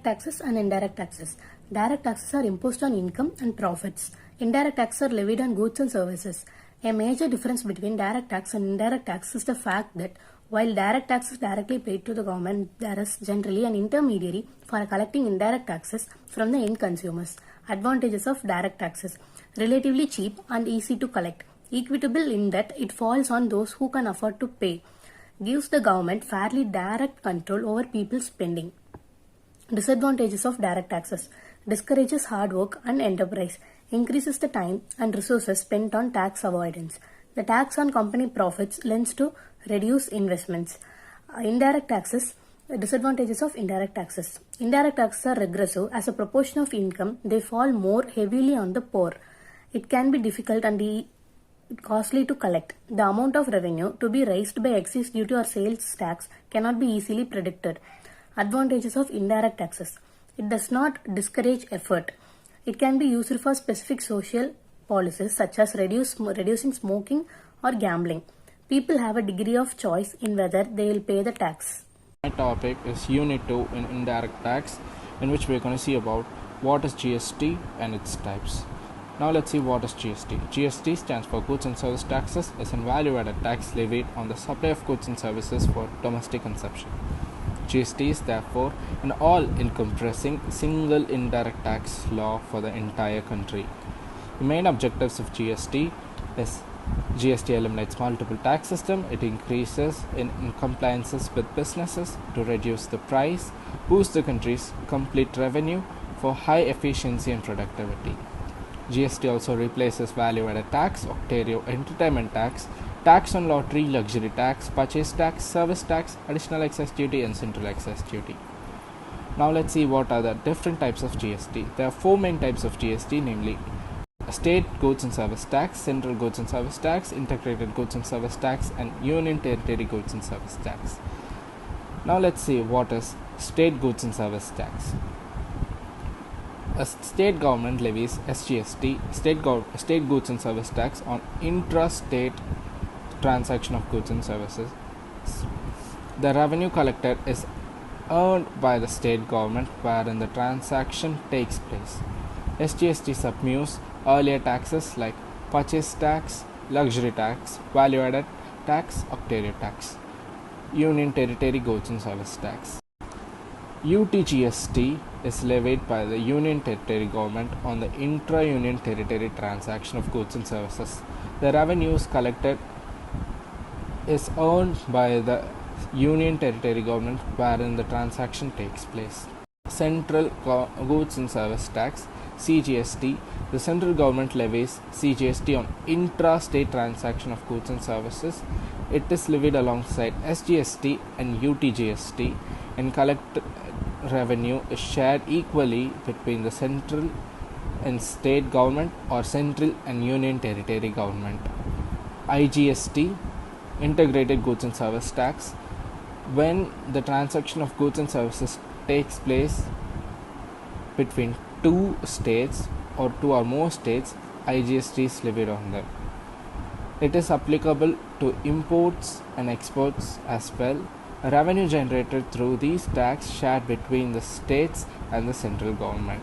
taxes and indirect taxes. Direct taxes are imposed on income and profits. Indirect taxes are levied on goods and services. A major difference between direct tax and indirect tax is the fact that while direct tax is directly paid to the government, there is generally an intermediary for collecting indirect taxes from the end consumers. Advantages of direct taxes: relatively cheap and easy to collect. Equitable in that it falls on those who can afford to pay. Gives the government fairly direct control over people's spending. Disadvantages of direct taxes: discourages hard work and enterprise, increases the time and resources spent on tax avoidance. The tax on company profits lends to reduce investments. Indirect taxes. Disadvantages of indirect taxes: indirect taxes are regressive. As a proportion of income, they fall more heavily on the poor. It can be difficult and costly to collect. The amount of revenue to be raised by excise duty or sales tax cannot be easily predicted. Advantages of indirect taxes: it does not discourage effort. It can be used for specific social policies such as reducing smoking or gambling. People have a degree of choice in whether they will pay the tax. My topic is Unit 2 in Indirect Tax, in which we are going to see about what is GST and its types. Now let's see what is GST. GST stands for Goods and Service Taxes, is a value-added tax levied on the supply of goods and services for domestic consumption. GST is therefore an all-encompassing single indirect tax law for the entire country. The main objectives of GST is GST eliminates multiple tax system. It increases in compliances with businesses to reduce the price, boost the country's complete revenue for high efficiency and productivity. GST also replaces value-added tax, Ontario entertainment tax, tax on lottery, luxury tax, purchase tax, service tax, additional excise duty and central excise duty. Now let's see what are the different types of GST. There are four main types of GST, namely state goods and service tax, central goods and service tax, integrated goods and service tax, and union territory goods and service tax. Now let's see what is state goods and service tax. A state government levies SGST, state goods and service tax, on intra-state transaction of goods and services. The revenue collected is earned by the state government wherein the transaction takes place. SGST subsumes earlier taxes like purchase tax, luxury tax, value-added tax, Ontario tax, union territory goods and service tax. UTGST is levied by the union territory government on the intra-union territory transaction of goods and services. The revenues collected is earned by the union territory government wherein the transaction takes place. Central goods and service tax, CGST. The central government levies CGST on intra-state transaction of goods and services. It is levied alongside SGST and UTGST, and collected revenue is shared equally between the central and state government or central and union territory government. IGST, integrated goods and service tax. When the transaction of goods and services takes place between two states or two or more states, IGST is levied on them. It is applicable to imports and exports as well. Revenue generated through these tax shared between the states and the central government.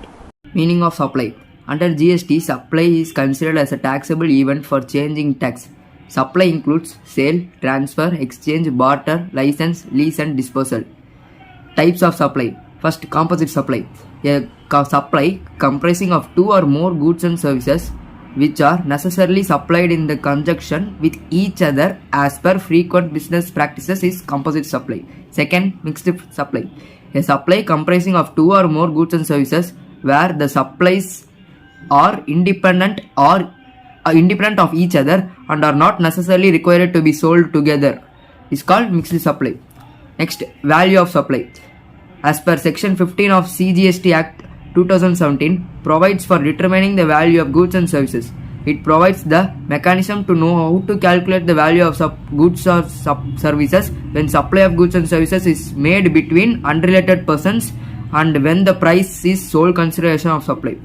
Meaning of supply. Under GST, supply is considered as a taxable event for changing tax. Supply includes sale, transfer, exchange, barter, license, lease and disposal. Types of supply. First, composite supply. A supply comprising of two or more goods and services which are necessarily supplied in the conjunction with each other as per frequent business practices is composite supply. Second, mixed supply. A supply comprising of two or more goods and services where the supplies are independent of each other and are not necessarily required to be sold together is called mixed supply. Next, value of supply. As per section 15 of CGST Act 2017 provides for determining the value of goods and services. It provides the mechanism to know how to calculate the value of goods or services when supply of goods and services is made between unrelated persons and when the price is sole consideration of supply.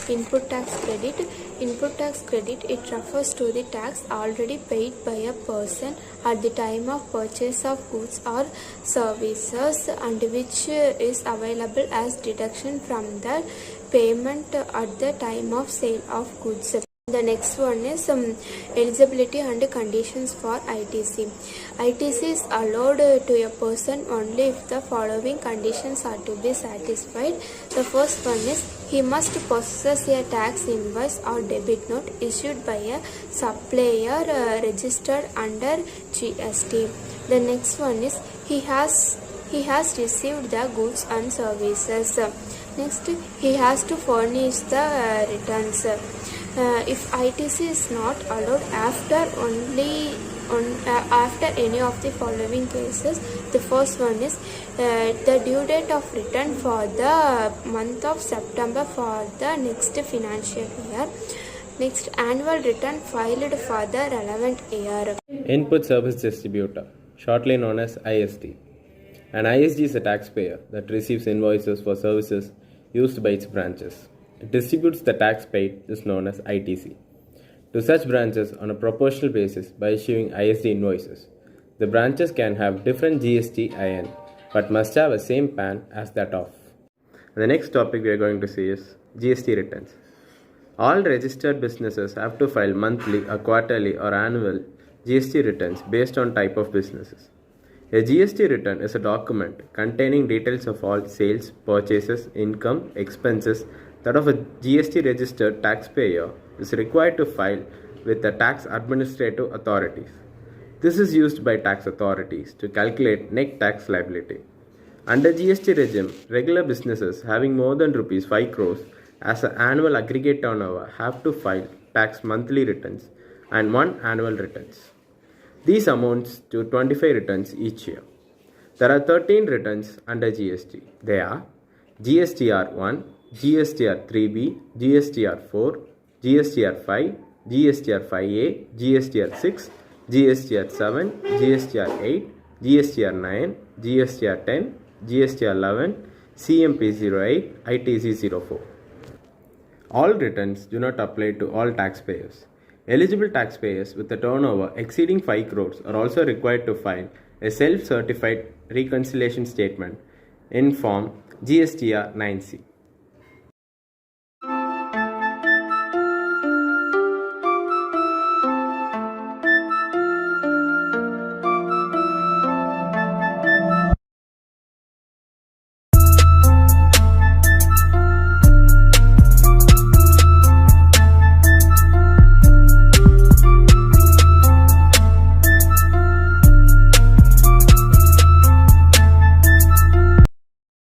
Input tax credit. Input tax credit, it refers to the tax already paid by a person at the time of purchase of goods or services and which is available as deduction from the payment at the time of sale of goods. The next one is eligibility and conditions for ITC. ITC is allowed to a person only if the following conditions are to be satisfied. The first one is he must possess a tax invoice or debit note issued by a supplier registered under GST. The next one is he has received the goods and services. Next, he has to furnish the returns. If ITC is not allowed after any of the following cases, the first one is the due date of return for the month of September for the next financial year. Next, annual return filed for the relevant year. Input Service Distributor, shortly known as ISD. An ISD is a taxpayer that receives invoices for services used by its branches. It distributes the tax paid, is known as ITC, to such branches on a proportional basis by issuing ISD invoices. The branches can have different GST IN but must have the same PAN as that of. The next topic we are going to see is GST returns. All registered businesses have to file monthly or quarterly or annual GST returns based on type of businesses. A GST return is a document containing details of all sales, purchases, income, expenses that of a GST registered taxpayer is required to file with the tax administrative authorities. This is used by tax authorities to calculate net tax liability. Under GST regime, regular businesses having more than Rs 5 crores as an annual aggregate turnover have to file tax monthly returns and one annual returns. These amounts to 25 returns each year. There are 13 returns under GST. They are GSTR1, GSTR3B, GSTR4, GSTR5, GSTR5A, GSTR6, GSTR7, GSTR8, GSTR9, GSTR10, GSTR11, CMP08, ITC04. All returns do not apply to all taxpayers. Eligible taxpayers with a turnover exceeding 5 crores are also required to file a self-certified reconciliation statement in form GSTR 9C.